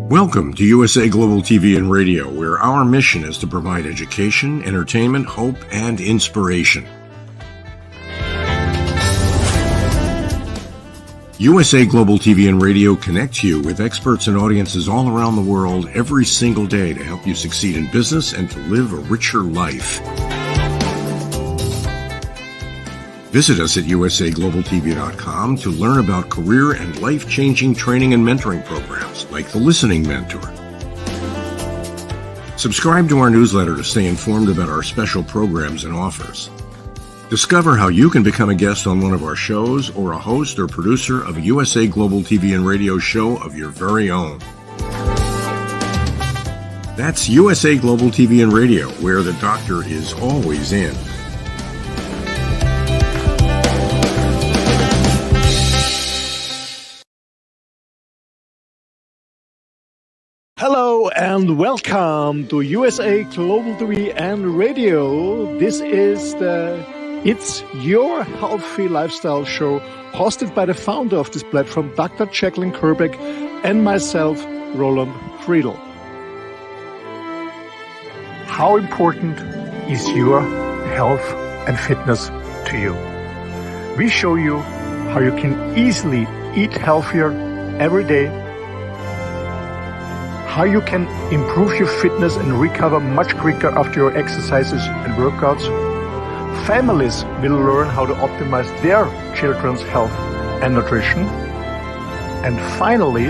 Welcome to USA Global TV and Radio, where our mission is to provide education, entertainment, hope, and inspiration. USA Global TV and Radio connects you with experts and audiences all around the world every single day to help you succeed in business and to live a richer life. Visit us at usaglobaltv.com to learn about career and life-changing training and mentoring programs like the Listening Mentor. Subscribe to our newsletter to stay informed about our special programs and offers. Discover how you can become a guest on one of our shows or a host or producer of a USA Global TV and Radio show of your very own. That's USA Global TV and Radio, where the doctor is always in. Hello and welcome to USA Global TV and Radio. This is the It's Your Healthy Lifestyle show hosted by the founder of this platform, Dr. Jacalyn Kerbeck, and myself, Roland Friedl. How important is your health and fitness to you? We show you how you can easily eat healthier every day, how you can improve your fitness and recover much quicker after your exercises and workouts. Families will learn how to optimize their children's health and nutrition. And finally,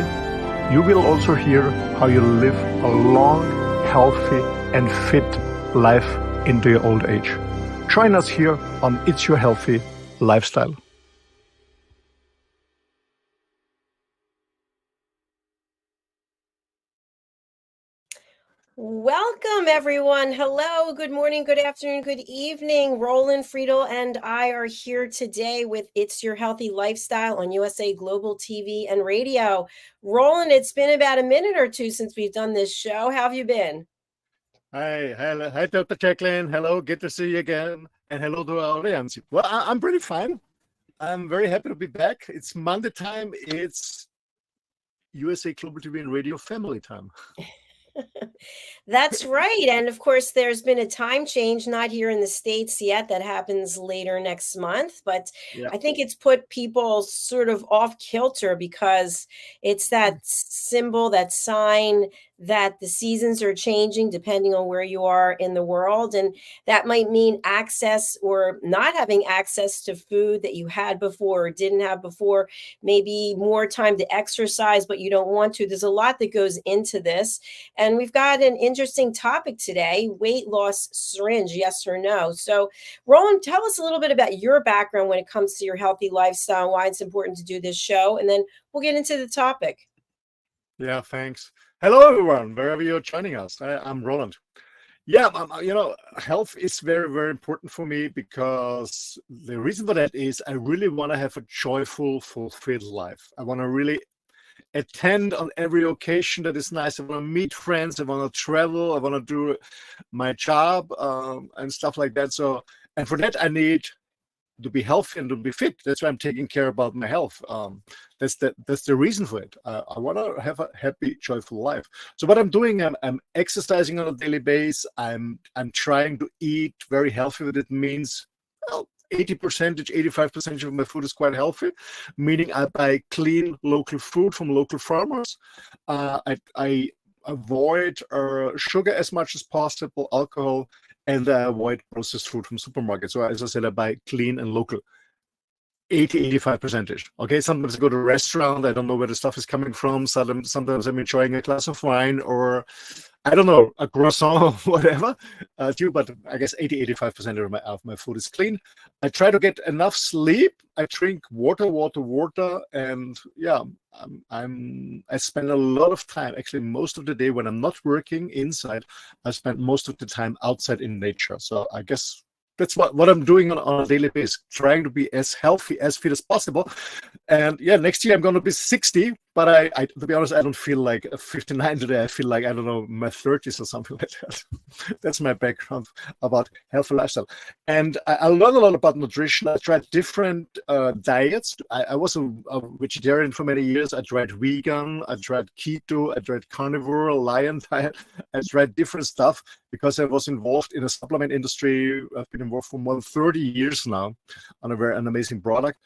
you will also hear how you live a long, healthy, and fit life into your old age. Join us here on It's Your Healthy Lifestyle. Welcome, everyone. Hello, good morning, good afternoon, good evening. Roland Friedl and I are here today with It's Your Healthy Lifestyle on USA Global TV and Radio. Roland, it's been about a minute or two since we've done this show. How have you been? Hi, Dr. Jacalyn. Hello, good to see you again. And hello to our audience. Well, I'm pretty fine. I'm very happy to be back. It's Monday time. It's USA Global TV and Radio family time. That's right. And of course, there's been a time change, not here in the States yet. That happens later next month. But yeah, I think it's put people sort of off kilter because it's that symbol, that sign that the seasons are changing depending on where you are in the world. And that might mean access or not having access to food that you had before or didn't have before, maybe more time to exercise, but you don't want to. There's a lot that goes into this. And we've got an interesting topic today, weight loss syringe, yes or no. So Roland, tell us a little bit about your background when it comes to your healthy lifestyle, why it's important to do this show, and then we'll get into the topic. Yeah, thanks. Hello, everyone, wherever you're joining us. I'm Roland. Yeah, health is very, very important for me because the reason for that is I really want to have a joyful, fulfilled life. I want to really attend on every occasion that is nice. I want to meet friends. I want to travel. I want to do my job and stuff like that. So, and for that, I need to be healthy and to be fit. That's why I'm taking care about my health. That's the reason for it. I want to have a happy, joyful life. So what I'm doing, I'm exercising on a daily basis. I'm trying to eat very healthy. What it means, 80%, 85% of my food is quite healthy, meaning I buy clean local food from local farmers. I avoid sugar as much as possible, alcohol, and I avoid processed food from supermarkets. So as I said, I buy clean and local. 85%. Okay, sometimes I go to a restaurant, I don't know where the stuff is coming from. Sometimes I'm enjoying a glass of wine or, I don't know, a croissant or whatever. But I guess 85% of my food is clean. I try to get enough sleep. I drink water, and yeah, I spend a lot of time, actually most of the day when I'm not working inside, I spend most of the time outside in nature. So I guess that's what I'm doing on a daily basis, trying to be as healthy, as fit as possible. And yeah, next year I'm going to be 60, but I to be honest, I don't feel like 59 today. I feel like, I don't know, my 30s or something like that. That's my background about health and lifestyle. And I learned a lot about nutrition. I tried different diets. I was a vegetarian for many years. I tried vegan, I tried keto, I tried carnivore, lion diet. I tried different stuff because I was involved in a supplement industry. I've been involved for more than 30 years now on an amazing product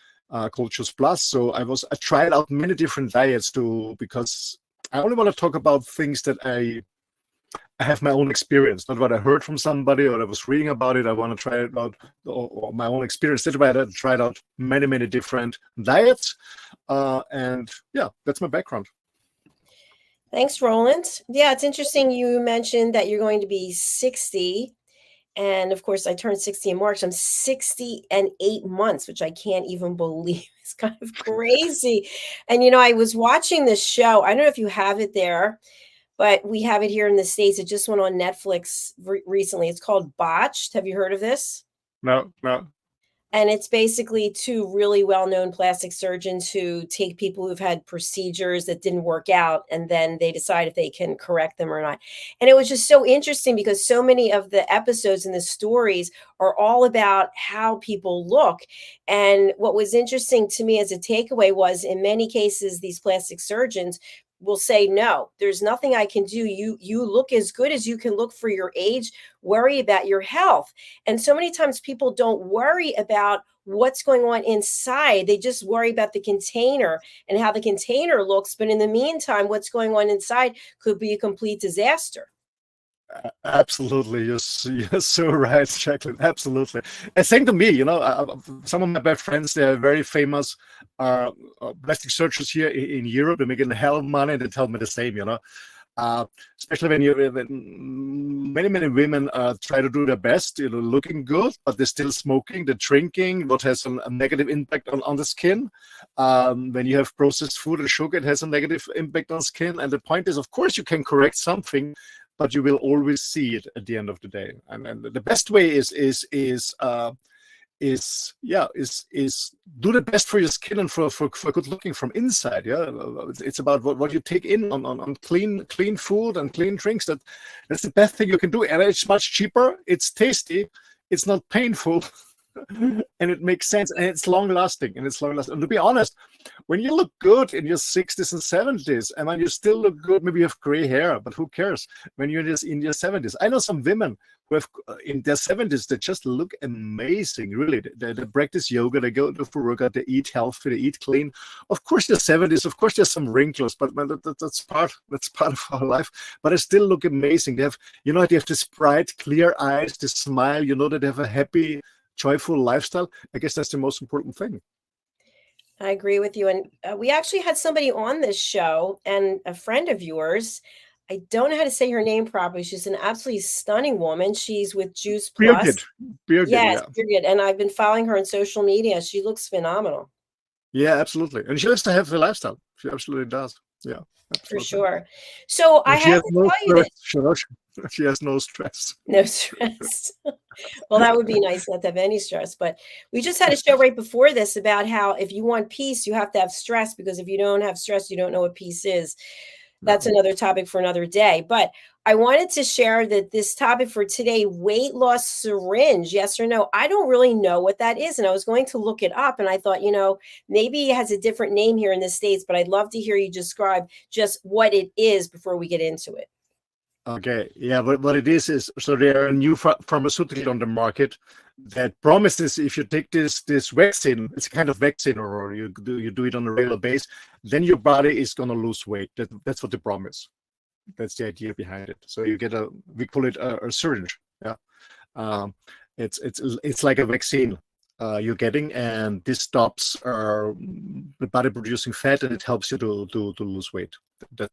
called Choose Plus. So I tried out many different diets because I only want to talk about things that I have my own experience, not what I heard from somebody or I was reading about it. I want to try it out or my own experience. That's why I tried out many, many different diets. And yeah, that's my background. Thanks, Roland. Yeah, it's interesting you mentioned that you're going to be 60. And of course, I turned 60 in March. I'm 60 and 8 months, which I can't even believe. It's kind of crazy. And, I was watching this show. I don't know if you have it there, but we have it here in the States. It just went on Netflix recently. It's called Botched. Have you heard of this? No. And it's basically two really well-known plastic surgeons who take people who've had procedures that didn't work out, and then they decide if they can correct them or not. And it was just so interesting because so many of the episodes and the stories are all about how people look. And what was interesting to me as a takeaway was, in many cases, these plastic surgeons will say, no, there's nothing I can do. You look as good as you can look for your age. Worry about your health. And so many times people don't worry about what's going on inside. They just worry about the container and how the container looks. But in the meantime, what's going on inside could be a complete disaster. Absolutely, you're so right, Jacalyn. Absolutely. And same to me. Some of my best friends, they're very famous plastic surgeons here in Europe. They're making a hell of money. They tell me the same. Especially when many women try to do their best, looking good, but they're still smoking, they're drinking, what has a negative impact on the skin. When you have processed food and sugar, it has a negative impact on skin. And the point is, of course, you can correct something, but you will always see it at the end of the day. And the best way is do the best for your skin and for good looking from inside. Yeah, it's about what you take in on clean food and clean drinks. That's the best thing you can do, and it's much cheaper. It's tasty. It's not painful. And it makes sense, and it's long lasting. And to be honest, when you look good in your 60s and 70s, and when you still look good, maybe you have gray hair, but who cares? When you're just in your 70s, I know some women who have in their 70s, they just look amazing. Really, they practice yoga, they go to workout, they eat healthy, they eat clean. Of course, they're 70s. Of course, there's some wrinkles, but that's part of our life. But they still look amazing. They have this bright, clear eyes, this smile. That they have a happy, joyful lifestyle. I guess that's the most important thing. I agree with you. And we actually had somebody on this show, and a friend of yours. I don't know how to say her name properly. She's an absolutely stunning woman. She's with Juice Plus. Bearded, yes, yeah. Bearded. And I've been following her on social media. She looks phenomenal. Yeah, absolutely. And she likes to have the lifestyle. She absolutely does. Yeah, absolutely. For sure. So I have to tell you that she has no stress. No stress. Well, that would be nice not to have any stress. But we just had a show right before this about how if you want peace, you have to have stress, because if you don't have stress, you don't know what peace is. That's another topic for another day. But I wanted to share that this topic for today, weight loss syringe, yes or no? I don't really know what that is. And I was going to look it up, and I thought, maybe it has a different name here in the States, but I'd love to hear you describe just what it is before we get into it. Okay, yeah, but what it is so there are new pharmaceutical on the market that promises if you take this vaccine, it's a kind of vaccine, or you do it on a regular basis, then your body is going to lose weight. That's what they promise. That's the idea behind it. So you get we call it a syringe. Yeah, it's like a vaccine you're getting, and this stops the body producing fat, and it helps you to lose weight.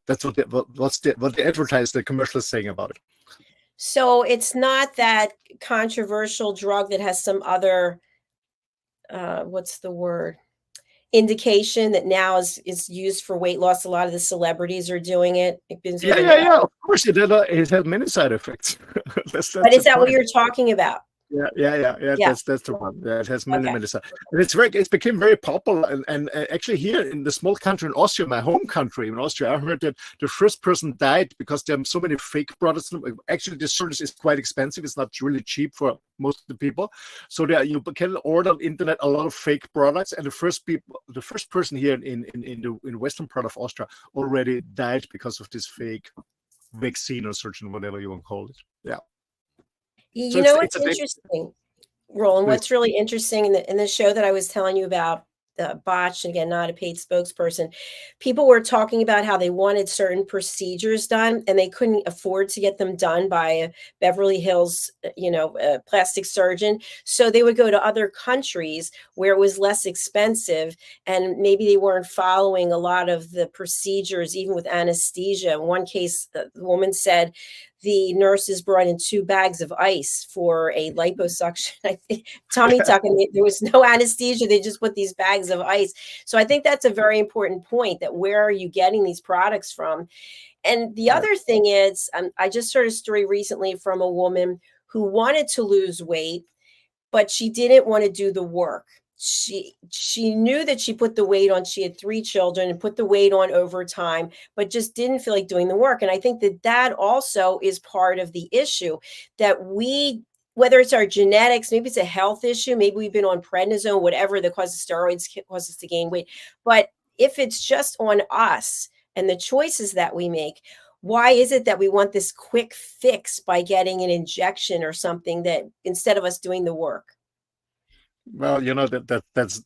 That's what they advertise, the commercial is saying about it. So it's not that controversial drug that has some other, what's the word? Indication that now is used for weight loss. A lot of the celebrities are doing it. Yeah. Of course, it had many side effects. But is that what you're talking about? Yeah. Yeah. That's the one. Yeah, it has Okay. many sides, and it's became very popular. And actually, here in the small country in Austria, my home country in Austria, I heard that the first person died because there are so many fake products. Actually, this service is quite expensive. It's not really cheap for most of the people. So there you can order on the internet a lot of fake products, and the first person here in the western part of Austria already died because of this fake vaccine or surgeon, whatever you want to call it. Yeah. So You know what's it's a bit. interesting, Roland? Please. What's really interesting in the show that I was telling you about, botched, again, not a paid spokesperson, people were talking about how they wanted certain procedures done and they couldn't afford to get them done by a Beverly Hills, a plastic surgeon. So they would go to other countries where it was less expensive, and maybe they weren't following a lot of the procedures, even with anesthesia. In one case, the woman said the nurses brought in 2 bags of ice for a liposuction, I think, tummy tuck, and there was no anesthesia. They just put these bags of ice. So I think that's a very important point, that where are you getting these products from? And the other thing is, I just heard a story recently from a woman who wanted to lose weight, but she didn't want to do the work. She knew that she put the weight on. She had 3 children and put the weight on over time, but just didn't feel like doing the work. And I think that also is part of the issue, that whether it's our genetics, maybe it's a health issue, maybe we've been on prednisone, whatever that causes steroids, causes to gain weight. But if it's just on us and the choices that we make, why is it that we want this quick fix by getting an injection or something, that instead of us doing the work? Well, that's a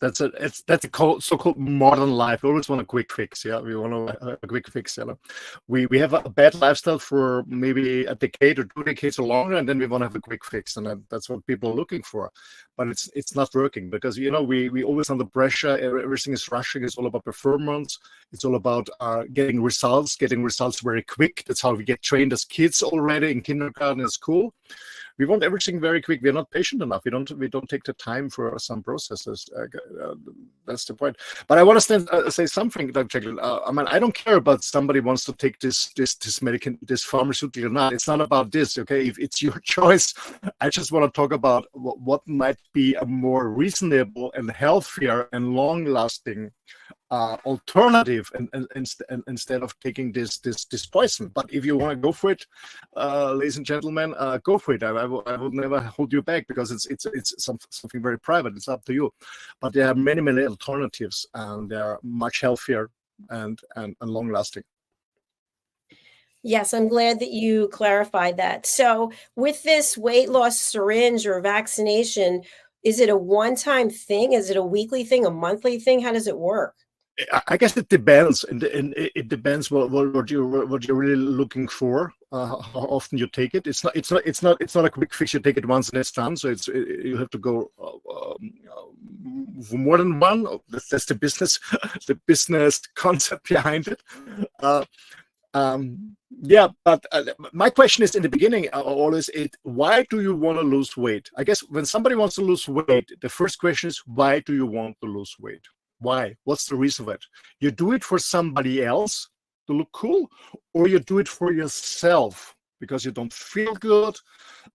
so-called modern life. We always want a quick fix. Yeah, we want a quick fix. We have a bad lifestyle for maybe a decade or 2 decades or longer, and then we want to have a quick fix, and that's what people are looking for. But it's not working, because we always under pressure. Everything is rushing. It's all about performance. It's all about getting results very quick. That's how we get trained as kids already in kindergarten and school. We want everything very quick. We're not patient enough. We don't take the time for some processes. That's the point. But I want to say something, Dr. Jacalyn. I don't care about somebody wants to take this pharmaceutical or not. It's not about this. Okay, if it's your choice, I just want to talk about what might be a more reasonable and healthier and long-lasting alternative, and instead of taking this poison. But if you want to go for it, ladies and gentlemen, go for it. I would never hold you back, because it's something very private. It's up to you. But there are many alternatives, and they are much healthier and long lasting. Yes, I'm glad that you clarified that. So with this weight loss syringe or vaccination, is it a one-time thing? Is it a weekly thing, a monthly thing? How does it work? I guess it depends, and it depends what you're really looking for. How often you take it. It's not a quick fix. You take it once and it's done. So you have to go for more than one. That's the business concept behind it. But my question is, in the beginning, always, why do you want to lose weight? I guess when somebody wants to lose weight, the first question is, why do you want to lose weight? Why? What's the reason for it? You do it for somebody else to look cool, or you do it for yourself because you don't feel good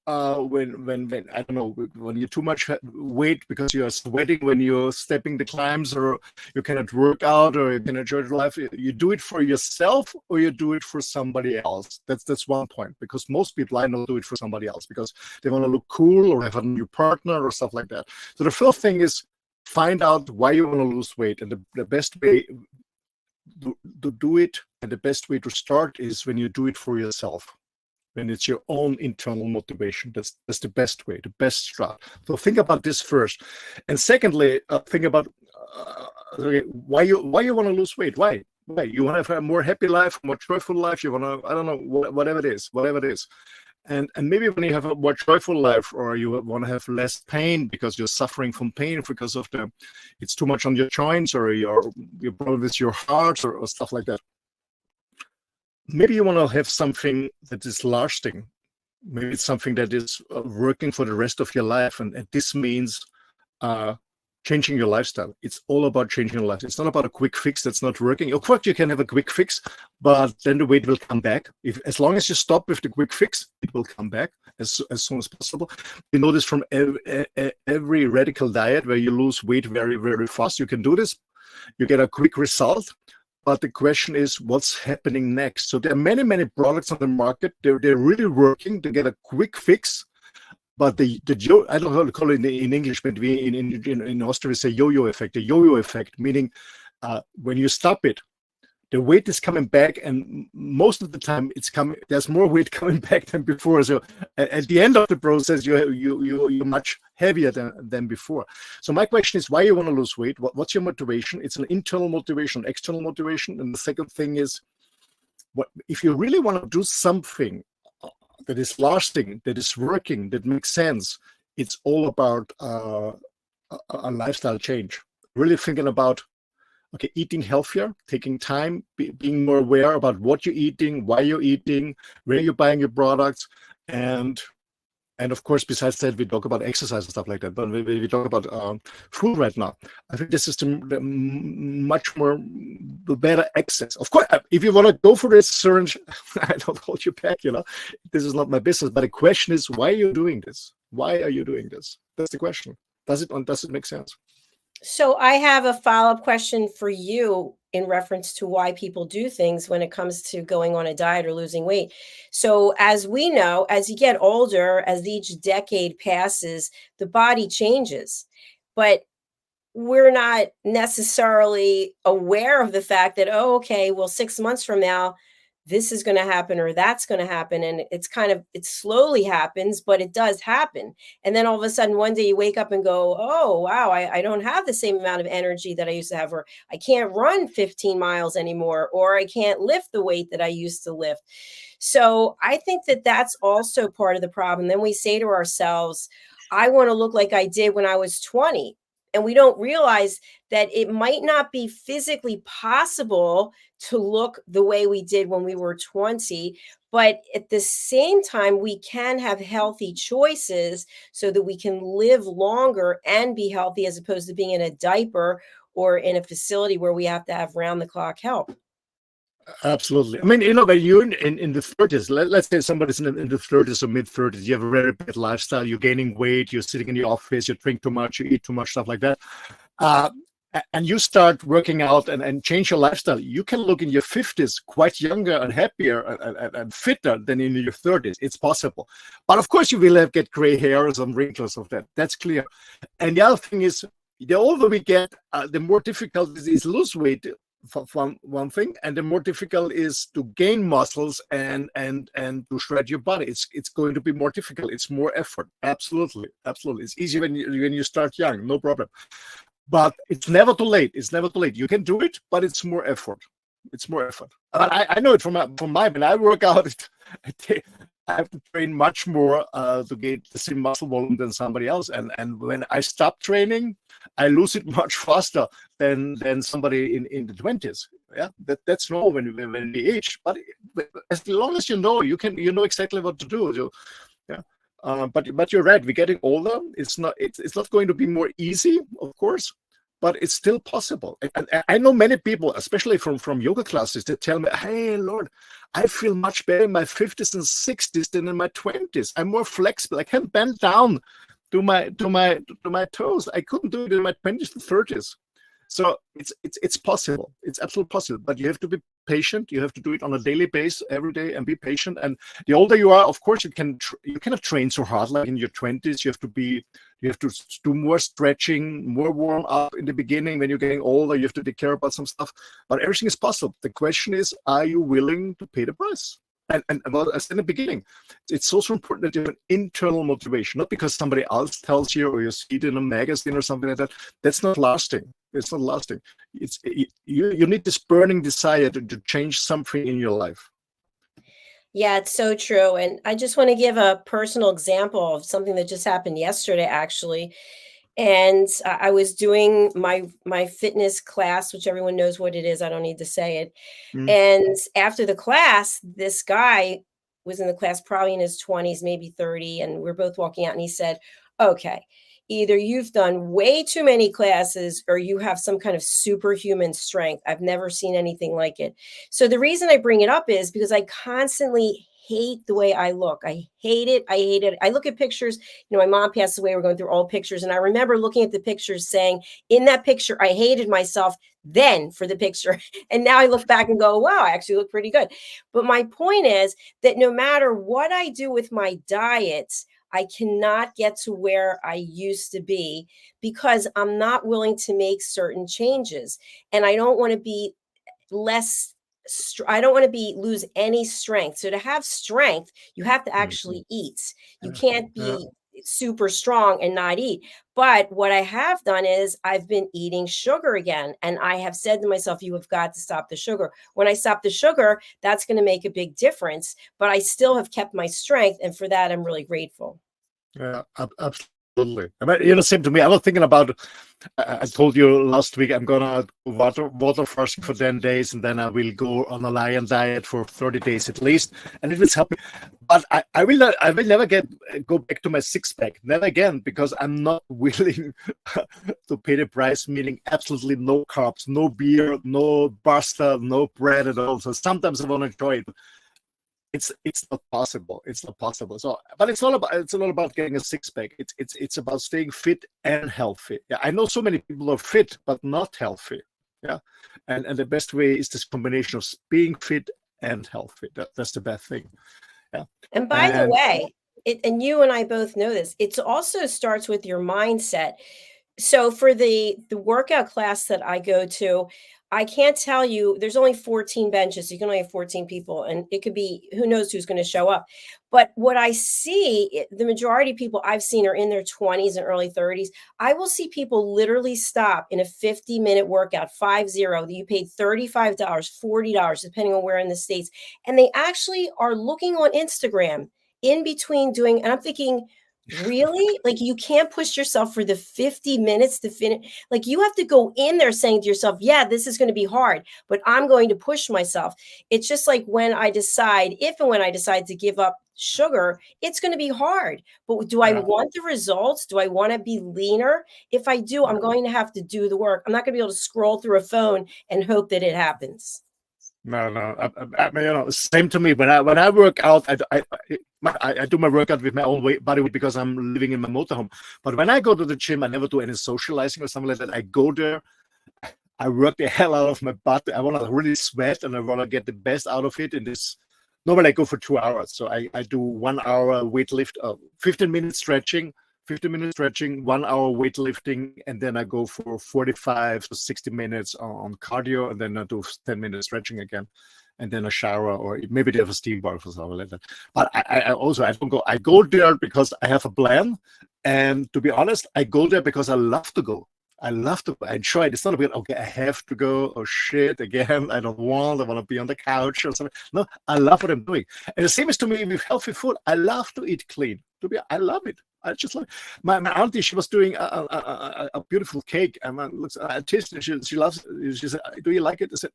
when I don't know, when you're too much weight because you're sweating when you're stepping the climbs, or you cannot work out, or you cannot enjoy life. You do it for yourself, or you do it for somebody else. That's one point, because most people I know do it for somebody else because they want to look cool or have a new partner or stuff like that. So the first thing is, find out why you want to lose weight, and the best way to do it, and the best way to start, is when you do it for yourself, when it's your own internal motivation. That's the best way, the best start. So think about this first, and secondly, think about why you want to lose weight. Why you want to have a more happy life, more joyful life. You want to, I don't know, whatever it is. And maybe when you have a more joyful life, or you want to have less pain because you're suffering from pain because of it's too much on your joints, or your problem with your heart, or stuff like that. Maybe you want to have something that is lasting. Maybe it's something that is working for the rest of your life, and this means changing your lifestyle. It's all about changing your life. It's not about a quick fix that's not working. Of course, you can have a quick fix, but then the weight will come back. As long as you stop with the quick fix, it will come back as soon as possible. You know this from every radical diet where you lose weight very, very fast. You can do this. You get a quick result. But the question is, what's happening next? So there are many, many products on the market. They're really working to get a quick fix. But I don't know how to call it in English, but in Austria we say yo-yo effect. The yo-yo effect, meaning when you stop it, the weight is coming back, and most of the time it's coming. There's more weight coming back than before. So at the end of the process, you're much heavier than before. So my question is, why you want to lose weight? What's your motivation? It's an internal motivation, external motivation, and the second thing is, if you really want to do something that is lasting, that is working, that makes sense, it's all about a lifestyle change. Really thinking about, okay, eating healthier, taking time, being more aware about what you're eating, why you're eating, where you're buying your products, and of course, besides that, we talk about exercise and stuff like that. But we talk about food right now. I think this is the much more better access. Of course, if you want to go for this syringe, I don't hold you back. This is not my business. But the question is, why are you doing this? Why are you doing this? That's the question. Does it make sense? So I have a follow-up question for you in reference to why people do things when it comes to going on a diet or losing weight. So as we know, as you get older, as each decade passes, the body changes. But we're not necessarily aware of the fact that, oh, okay, well, 6 months from now, this is going to happen or that's going to happen. And it slowly happens, but it does happen. And then all of a sudden, one day you wake up and go, oh, wow, I don't have the same amount of energy that I used to have, or I can't run 15 miles anymore, or I can't lift the weight that I used to lift. So I think that that's also part of the problem. Then we say to ourselves, I want to look like I did when I was 20. And we don't realize that it might not be physically possible to look the way we did when we were 20, but at the same time, we can have healthy choices so that we can live longer and be healthy, as opposed to being in a diaper or in a facility where we have to have round-the-clock help. Absolutely. I mean, when you're in the 30s, let's say somebody's in the 30s or mid-30s, you have a very bad lifestyle, you're gaining weight, you're sitting in the office, you drink too much, you eat too much, stuff like that. And you start working out and change your lifestyle. You can look in your 50s quite younger and happier and fitter than in your 30s. It's possible. But of course, you will get gray hairs and wrinkles of that. That's clear. And the other thing is, the older we get, the more difficult it is to lose weight. For one thing, and the more difficult is to gain muscles and to shred your body. It's going to be more difficult. It's more effort. Absolutely. It's easy when you start young, no problem. But it's never too late. You can do it, but it's more effort. But I know it from when I work out. I have to train much more to get the same muscle volume than somebody else. And when I stop training, I lose it much faster than somebody in the 20s. Yeah, that's normal when we age. But as long as you know exactly what to do. So, yeah. But you're right. We're getting older. It's not going to be more easy, of course, but it's still possible. And I know many people, especially from yoga classes, that tell me, "Hey, Lord, I feel much better in my 50s and 60s than in my 20s. I'm more flexible. I can bend down to my toes. I couldn't do it in my 20s and 30s." So it's possible. It's absolutely possible. But you have to be patient. You have to do it on a daily basis, every day, and be patient. And the older you are, of course, you cannot train so hard like in your 20s. You have to do more stretching, more warm up in the beginning. When you're getting older, you have to take care about some stuff. But everything is possible. The question is, are you willing to pay the price? And well, as in the beginning, it's also important that you have an internal motivation, not because somebody else tells you or you see it in a magazine or something like that. That's not lasting. It's not lasting. You need this burning desire to change something in your life. Yeah, it's so true. And I just want to give a personal example of something that just happened yesterday, actually. And I was doing my fitness class, which everyone knows what it is. I don't need to say it. And after the class, this guy was in the class, probably in his 20s, maybe 30, and we're both walking out, and he said, "Okay, either you've done way too many classes or you have some kind of superhuman strength. I've never seen anything like it. So the reason I bring it up is because I constantly hate the way I look. I hate it. I hate it. I look at pictures. My mom passed away. We're going through old pictures. And I remember looking at the pictures saying, in that picture, I hated myself then for the picture. And now I look back and go, wow, I actually look pretty good. But my point is that no matter what I do with my diet, I cannot get to where I used to be because I'm not willing to make certain changes. And I don't want to be I don't want to lose any strength. So to have strength, you have to actually eat. You can't be super strong and not eat. But what I have done is I've been eating sugar again. And I have said to myself, you have got to stop the sugar. When I stop the sugar, that's going to make a big difference. But I still have kept my strength. And for that, I'm really grateful. Yeah, absolutely. I mean, same to me. I was thinking about, I told you last week, I'm going to water fasting for 10 days, and then I will go on a lion diet for 30 days at least, and it will help me. But I will never go back to my six-pack, never again, because I'm not willing to pay the price, meaning absolutely no carbs, no beer, no pasta, no bread at all. So sometimes I want to enjoy it. It's not possible. It's not possible. So, but it's all about getting a six-pack. It's about staying fit and healthy. Yeah, I know so many people are fit but not healthy. Yeah, and the best way is this combination of being fit and healthy. That's the best thing. Yeah. And by the way, and you and I both know this, it also starts with your mindset. So for the workout class that I go to, I can't tell you, there's only 14 benches. So you can only have 14 people, and it could be, who knows who's going to show up. But what I see, the majority of people I've seen are in their 20s and early 30s. I will see people literally stop in a 50-minute workout, 50, that you paid $35, $40, depending on where in the States. And they actually are looking on Instagram in between doing, and I'm thinking, really? Like, you can't push yourself for the 50 minutes to finish. Like, you have to go in there saying to yourself, yeah, this is going to be hard, but I'm going to push myself. It's just like when I decide to give up sugar, it's going to be hard. But do I want the results? Do I want to be leaner? If I do, I'm going to have to do the work. I'm not going to be able to scroll through a phone and hope that it happens. No. I mean, same to me. When I work out, I do my workout with my own body weight because I'm living in my motorhome. But when I go to the gym, I never do any socializing or something like that. I go there, I work the hell out of my butt. I want to really sweat, and I want to get the best out of it in this. Normally, I go for 2 hours. So I do 1 hour weightlift, 15 minutes stretching, 1 hour weightlifting, and then I go for 45 to 60 minutes on cardio, and then I do 10 minutes stretching again, and then a shower, or maybe they have a steam bath or something like that. But I don't go. I go there because I have a plan, and to be honest, I go there because I love to go. I enjoy it. It's not about, okay, I have to go, oh shit, again, I want to be on the couch or something. No, I love what I'm doing. And the same is to me with healthy food. I love to eat clean. I love it. I just love it. My auntie, she was doing a beautiful cake, and I tasted it. She loves it. She said, do you like it? I said,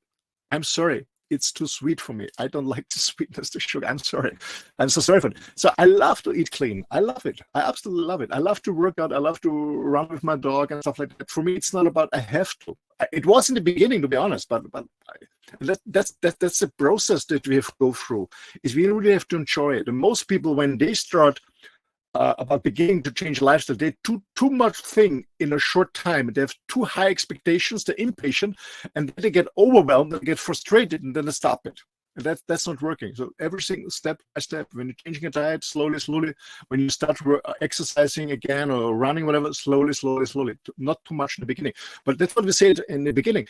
I'm sorry. It's too sweet for me. I don't like the sweetness, the sugar. I'm sorry. I'm so sorry for it. So I love to eat clean. I love it. I absolutely love it. I love to work out. I love to run with my dog and stuff like that. For me, it's not about I have to. It was in the beginning, to be honest, but that's the process that we have to go through. Is we really have to enjoy it. And most people, when they start about beginning to change lifestyle, they do too much thing in a short time. They have too high expectations, they're impatient, and then they get overwhelmed, they get frustrated, and then they stop it. And that's not working. So everything step by step, when you're changing a diet, slowly, when you start exercising again or running, whatever, slowly, not too much in the beginning. But that's what we said in the beginning.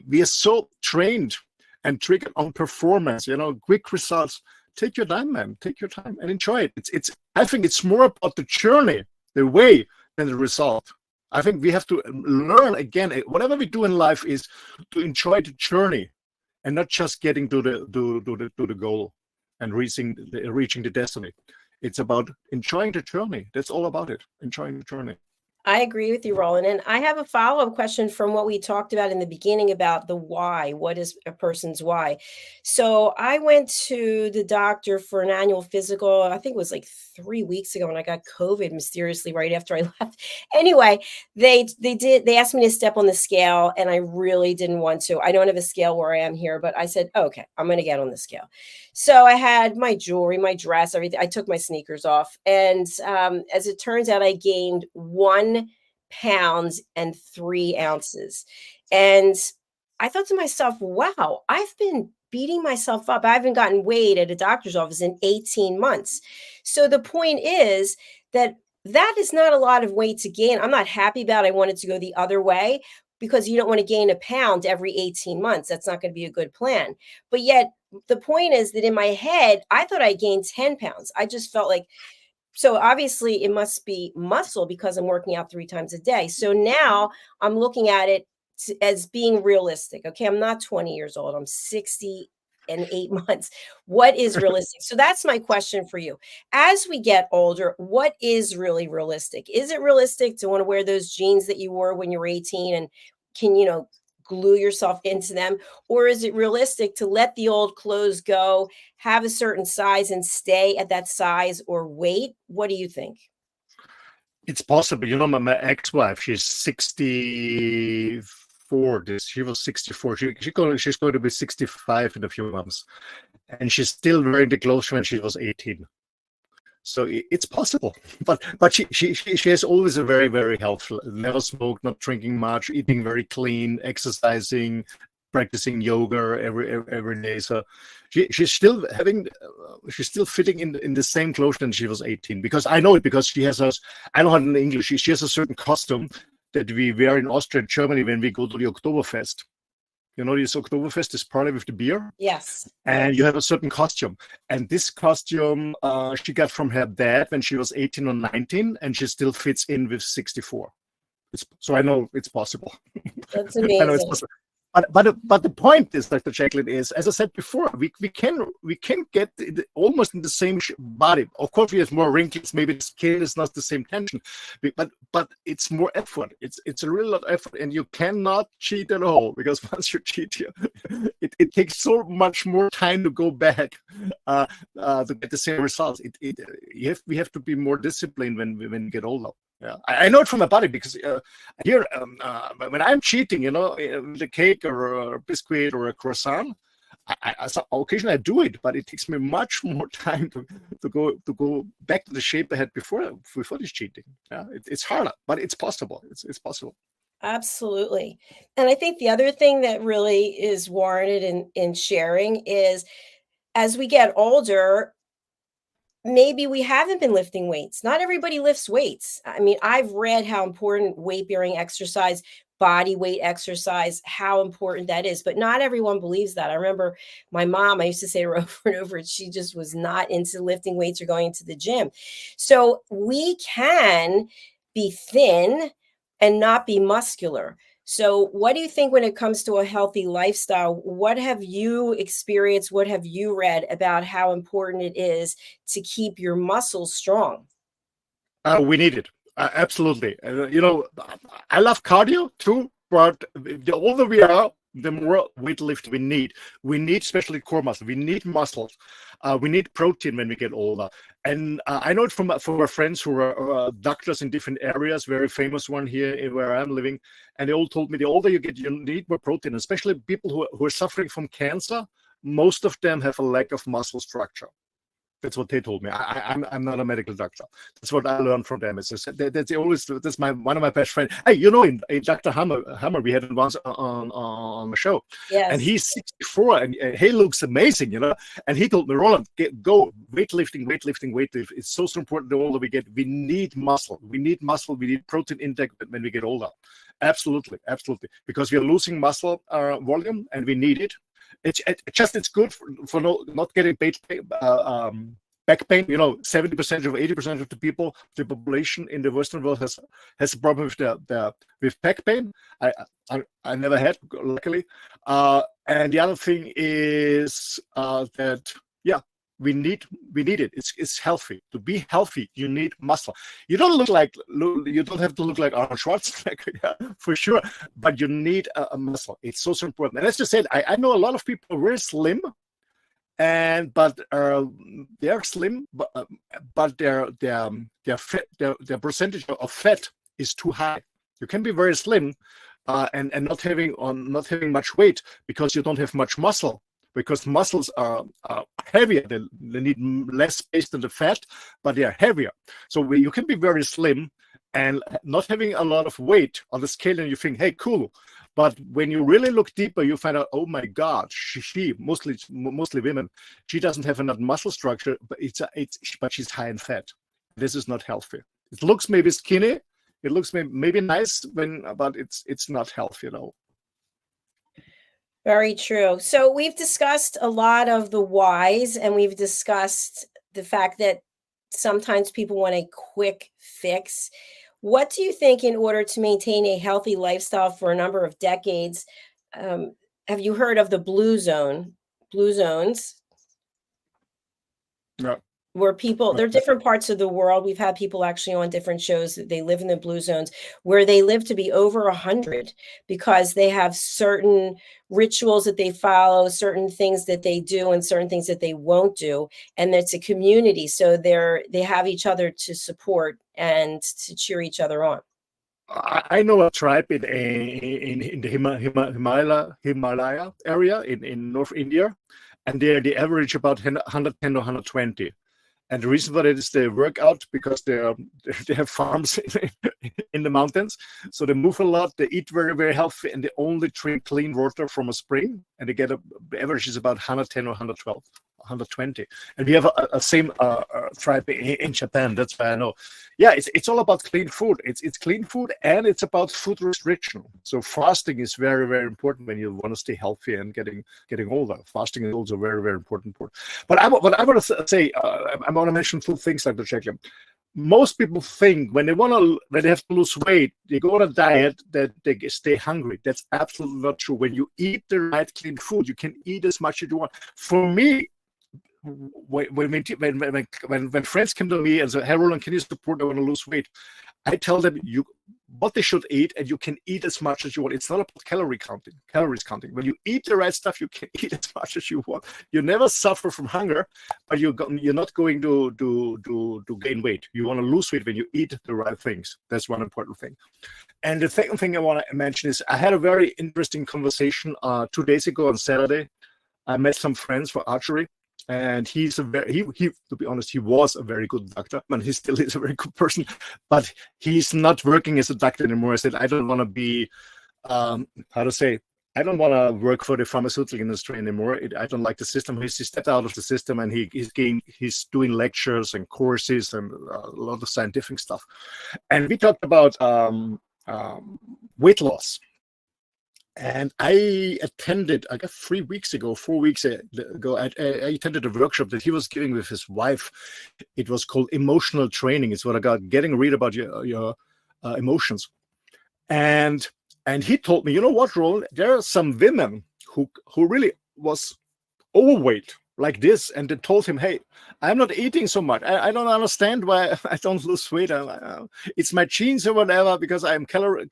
We are so trained and triggered on performance, quick results. Take your time, man. Take your time and enjoy it. I think it's more about the journey, the way, than the result. I think we have to learn again. Whatever we do in life is to enjoy the journey, and not just getting to the goal and reaching the destiny. It's about enjoying the journey. That's all about it. Enjoying the journey. I agree with you, Roland. And I have a follow-up question from what we talked about in the beginning about the why. What is a person's why? So I went to the doctor for an annual physical, I think it was like 3 weeks ago, and I got COVID mysteriously right after I left. Anyway, they asked me to step on the scale, and I really didn't want to. I don't have a scale where I am here, but I said, okay, I'm gonna get on the scale. So I had my jewelry, my dress, everything. I took my sneakers off. And as it turns out, I gained 1 pound and 3 ounces. And I thought to myself, wow, I've been beating myself up. I haven't gotten weighed at a doctor's office in 18 months. So the point is that is not a lot of weight to gain. I'm not happy about it. I wanted to go the other way because you don't want to gain a pound every 18 months. That's not going to be a good plan. But yet, the point is that in my head, I thought I gained 10 pounds. I just felt like, so obviously it must be muscle because I'm working out 3 times a day. So now I'm looking at it as being realistic. Okay. I'm not 20 years old. I'm 60 and 8 months. What is realistic? So that's my question for you. As we get older, what is really realistic? Is it realistic to want to wear those jeans that you wore when you were 18 and can, glue yourself into them? Or is it realistic to let the old clothes go, have a certain size and stay at that size or weight? What do you think? It's possible. My ex-wife, she's 64. She was 64. She's going to be 65 in a few months. And she's still wearing the clothes when she was 18. So it's possible, but she has always a very, very healthful, never smoked, not drinking much, eating very clean, exercising, practicing yoga every day. So she's still fitting in the same clothes than she was 18, because I know it, because she has I know it in English. She has a certain costume that we wear in Austria and Germany when we go to the Oktoberfest. This Oktoberfest is party with the beer. Yes. And you have a certain costume. And this costume she got from her dad when she was 18 or 19, and she still fits in with 64. So I know it's possible. That's amazing. I know it's possible. But the point is, Dr. Jacalyn, is, as I said before, we can get almost in the same body. Of course, we have more wrinkles. Maybe the skin is not the same tension, but it's more effort. It's a real lot of effort, and you cannot cheat at all, because once you cheat, it takes so much more time to go back to get the same results. We have to be more disciplined when we get older. Yeah, I know it from my body, because here when I'm cheating, with a cake or a biscuit or a croissant, occasionally I do it, but it takes me much more time to go back to the shape I had before this cheating. Yeah, it's harder, but it's possible. It's possible. Absolutely. And I think the other thing that really is warranted in sharing is, as we get older, maybe we haven't been lifting weights. Not everybody lifts weights. I mean, I've read how important weight-bearing exercise, body weight exercise, how important that is, but not everyone believes that. I remember my mom, I used to say to her over and over, she just was not into lifting weights or going to the gym. So we can be thin and not be muscular. So what do you think when it comes to a healthy lifestyle? What have you experienced? What have you read about how important it is to keep your muscles strong? We need it. Absolutely. I love cardio too, but the older we are, the more weight lift we need. We need especially core muscle. We need muscles. We need protein when we get older. And I know it from our friends who are doctors in different areas, very famous one here where I'm living. And they all told me the older you get, you need more protein, especially people who are suffering from cancer. Most of them have a lack of muscle structure. That's what they told me. I'm not a medical doctor. That's what I learned from them. It's that's one of my best friends. Hey, in Dr. Hammer, we had him once on the show. Yes. And he's 64, and he looks amazing, And he told me, Roland, go weightlifting. It's so important. The older we get, we need muscle. We need protein intake when we get older. Absolutely, because we are losing muscle volume, and we need it. It's good for not getting back pain. 70% or 80% of the population in the Western world has a problem with back pain. I never had, luckily. And the other thing is that We need it. It's healthy. To be healthy, you need muscle. You don't have to look like Arnold Schwarzenegger, yeah, for sure, but you need a muscle. It's so important. And as you said, I know a lot of people very slim, but they're slim, but their percentage of fat is too high. You can be very slim and not having much weight because you don't have much muscle. Because muscles are heavier, they need less space than the fat, but they are heavier. So you can be very slim and not having a lot of weight on the scale, and you think, hey, cool. But when you really look deeper, you find out, oh my God, she mostly women, she doesn't have enough muscle structure, but she's high in fat. This is not healthy. It looks maybe skinny, it looks maybe nice, but it's not healthy at all. Very true. So we've discussed a lot of the whys, and we've discussed the fact that sometimes people want a quick fix. What do you think, in order to maintain a healthy lifestyle for a number of decades, have you heard of the blue zones? No. Where people, they're different parts of the world. We've had people actually on different shows that they live in the blue zones, where they live to be over 100 because they have certain rituals that they follow, certain things that they do, and certain things that they won't do. And it's a community. So they have each other to support and to cheer each other on. I know a tribe in the Himalaya area in North India, and they average about 110 or 120. And the reason for that is they work out because they have farms in the mountains. So they move a lot, they eat very, very healthy, and they only drink clean water from a spring. And they get the average is about 110 or 112, 120. And we have a same tribe in Japan. That's why I know. Yeah, it's all about clean food. It's clean food, and it's about food restriction. So fasting is very, very important when you want to stay healthy and getting older. Fasting is also very, very important. But I want to say, I want to mention two things, like the Jacalyn. Most people think when they have to lose weight, they go on a diet that they stay hungry. That's absolutely not true. When you eat the right clean food, you can eat as much as you want. For me, when friends come to me and say, hey, Roland, can you support? I want to lose weight. I tell them what they should eat, and you can eat as much as you want. It's not about calories counting. When you eat the right stuff, you can eat as much as you want. You never suffer from hunger, but you're not going to gain weight. You want to lose weight when you eat the right things. That's one important thing. And the second thing I want to mention is I had a very interesting conversation 2 days ago on Saturday. I met some friends for archery. And he's to be honest, he was a very good doctor, and he still is a very good person, but he's not working as a doctor anymore. I said, I don't want to be, I don't want to work for the pharmaceutical industry anymore. I don't like the system. He stepped out of the system, and he's doing lectures and courses and a lot of scientific stuff. And we talked about weight loss. And I attended, I guess 4 weeks ago, I attended a workshop that he was giving with his wife. It was called Emotional Training. It's what I got, getting rid about your emotions. And he told me, you know what, Roland, there are some women who really was overweight like this, and they told him, hey, I'm not eating so much. I don't understand why I don't lose weight. It's my genes or whatever, because I'm calorie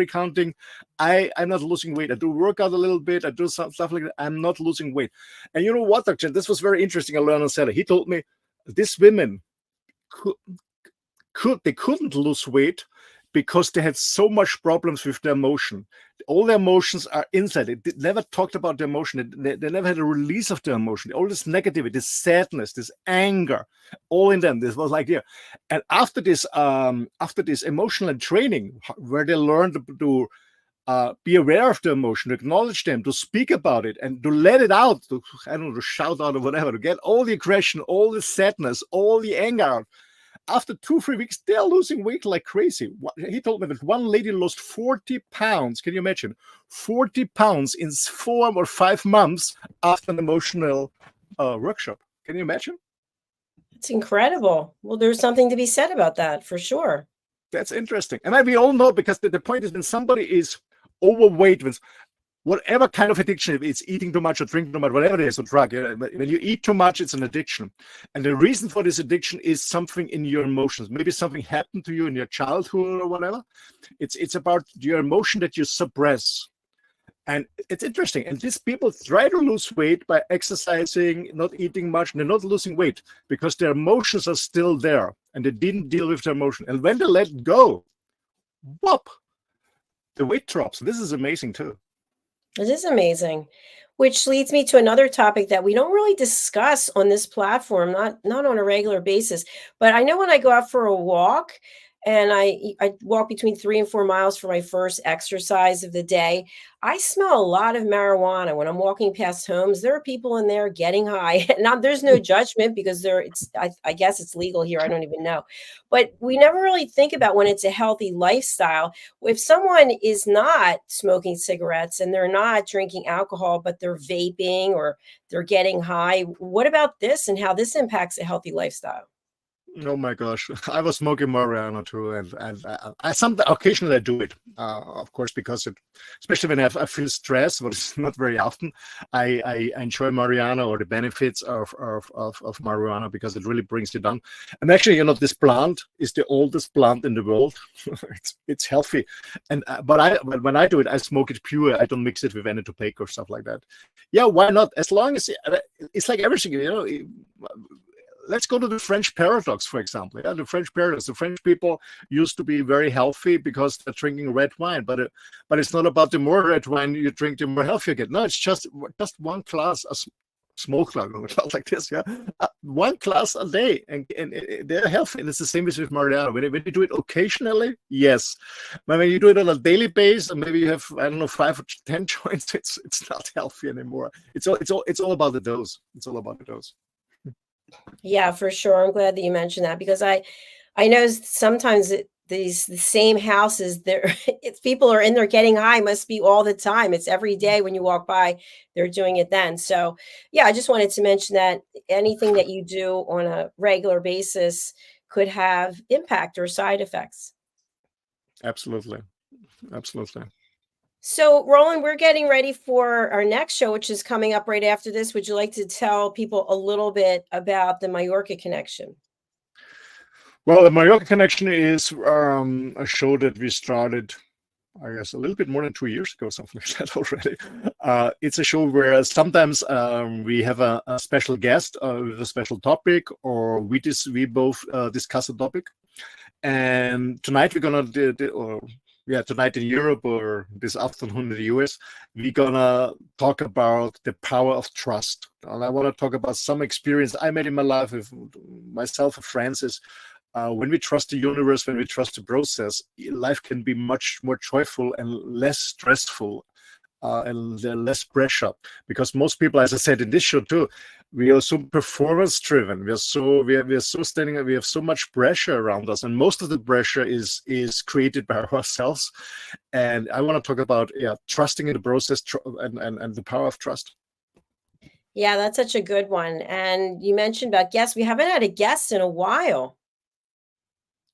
counting. I'm not losing weight. I do work out a little bit. I do some stuff like that. I'm not losing weight. And you know what, Dr. This was very interesting. I learned on Saturday. He told me these women couldn't lose weight because they had so much problems with their emotion. All their emotions are inside. They never talked about their emotion. They never had a release of their emotion. All this negativity, this sadness, this anger, all in them. This was like, yeah. And after this emotional training, where they learned to be aware of the emotion, to acknowledge them, to speak about it, and to let it out, to shout out or whatever, to get all the aggression, all the sadness, all the anger out. After 2-3 weeks, they're losing weight like crazy. He told me that one lady lost 40 pounds. Can you imagine? 40 pounds in 4 or 5 months after an emotional workshop. Can you imagine? It's incredible. Well, there's something to be said about that, for sure. That's interesting. And we all know, because the point is, when somebody is overweight, whatever kind of addiction, if it's eating too much or drinking too much, whatever it is, a drug. When you eat too much, it's an addiction. And the reason for this addiction is something in your emotions. Maybe something happened to you in your childhood or whatever. It's about your emotion that you suppress. And it's interesting. And these people try to lose weight by exercising, not eating much, and they're not losing weight because their emotions are still there and they didn't deal with their emotion. And when they let go, whoop, the weight drops. This is amazing too. It is amazing, which leads me to another topic that we don't really discuss on this platform, not on a regular basis. But I know when I go out for a walk, and I walk between 3 and 4 miles for my first exercise of the day, I smell a lot of marijuana when I'm walking past homes. There are people in there getting high. Now, there's no judgment because I guess it's legal here. I don't even know. But we never really think about when it's a healthy lifestyle. If someone is not smoking cigarettes and they're not drinking alcohol, but they're vaping or they're getting high, what about this and how this impacts a healthy lifestyle? Oh my gosh, I was smoking marijuana too, and occasionally I do it, of course, because especially when I feel stressed, but it's not very often. I enjoy marijuana or the benefits of marijuana because it really brings you down. And actually, this plant is the oldest plant in the world. it's healthy, and but when I do it, I smoke it pure. I don't mix it with any tobacco or stuff like that. Yeah, why not? As long as it's like everything, Let's go to the French paradox, for example. Yeah, the French paradox. The French people used to be very healthy because they're drinking red wine, but it's not about the more red wine you drink, the more healthy you get. No, it's just one glass, a small glass like this. Yeah, one glass a day, and they're healthy. And it's the same as with marijuana. When you do it occasionally, yes, but when you do it on a daily basis, and maybe you have 5 or 10 joints, it's not healthy anymore. It's all about the dose. It's all about the dose. Yeah, for sure. I'm glad that you mentioned that because I know sometimes the same houses there, if people are in there getting high, must be all the time. It's every day when you walk by, they're doing it then. So yeah, I just wanted to mention that anything that you do on a regular basis could have impact or side effects. Absolutely. So, Roland, we're getting ready for our next show, which is coming up right after this. Would you like to tell people a little bit about the Mallorca Connection? Well, the Mallorca Connection is a show that we started, I guess, a little bit more than 2 years ago, something like that already. It's a show where sometimes we have a special guest with a special topic, or we both discuss a topic. And tonight we're going to tonight in Europe or this afternoon in the US, we're gonna talk about the power of trust. And I want to talk about some experience I made in my life with myself and Francis. When we trust the universe, when we trust the process, life can be much more joyful and less stressful. And less pressure, because most people, as I said in this show too, we are so performance driven. We have so much pressure around us, and most of the pressure is created by ourselves. And I want to talk about trusting in the process and the power of trust. Yeah, that's such a good one. And you mentioned about guests. We haven't had a guest in a while.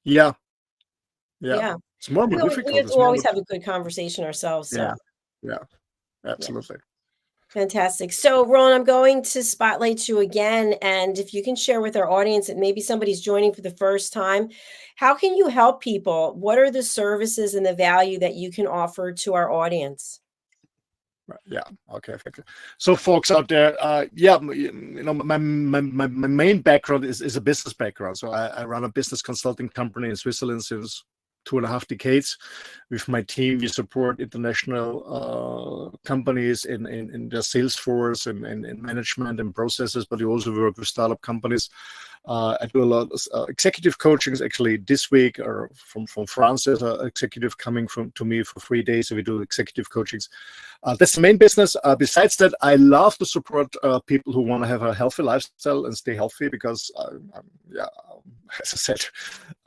Yeah. It's more difficult. We always have a good conversation ourselves. So. Yeah, absolutely. Yeah. Fantastic. So, Roland, I'm going to spotlight you again. And if you can share with our audience that maybe somebody's joining for the first time, how can you help people? What are the services and the value that you can offer to our audience? Yeah. Okay. Thank you. So, folks out there, my main background is a business background. So, I run a business consulting company in Switzerland since 2.5 decades. With my team, we support international companies in their sales force and in management and processes, but we also work with startup companies. I do a lot of executive coachings. Actually, this week, or from France, there's an executive coming to me for 3 days. So we do executive coachings. That's the main business. Besides that, I love to support people who want to have a healthy lifestyle and stay healthy because, as I said,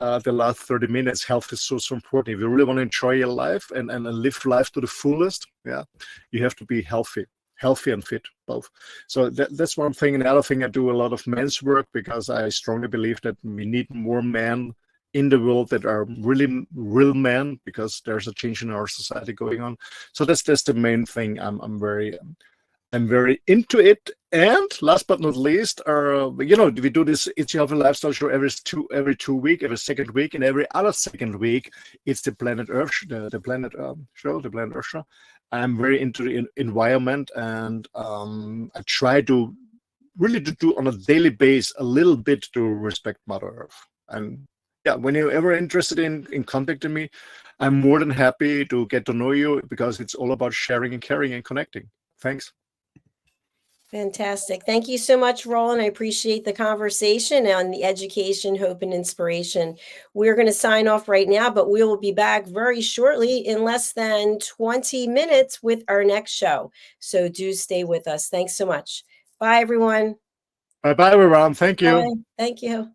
the last 30 minutes, health is so important. If you really want to enjoy your life and live life to the fullest, you have to be healthy and fit, both. So that's one thing. And the other thing, I do a lot of men's work because I strongly believe that we need more men in the world that are really real men, because there's a change in our society going on. So that's the main thing. I'm very into it. And last but not least, we do this It's Your Healthy Lifestyle show every 2 week, every second week, and every other second week it's the Planet Earth, the Planet show, the Planet Earth show. I'm very into the environment, and I try to really to do on a daily basis a little bit to respect Mother Earth. And yeah, when you're ever interested in contacting me, I'm more than happy to get to know you, because it's all about sharing and caring and connecting. Thanks. Fantastic. Thank you so much, Roland. I appreciate the conversation on the education, hope, and inspiration. We're going to sign off right now, but we will be back very shortly in less than 20 minutes with our next show. So do stay with us. Thanks so much. Bye, everyone. Bye-bye, everyone. Thank you. Bye. Thank you.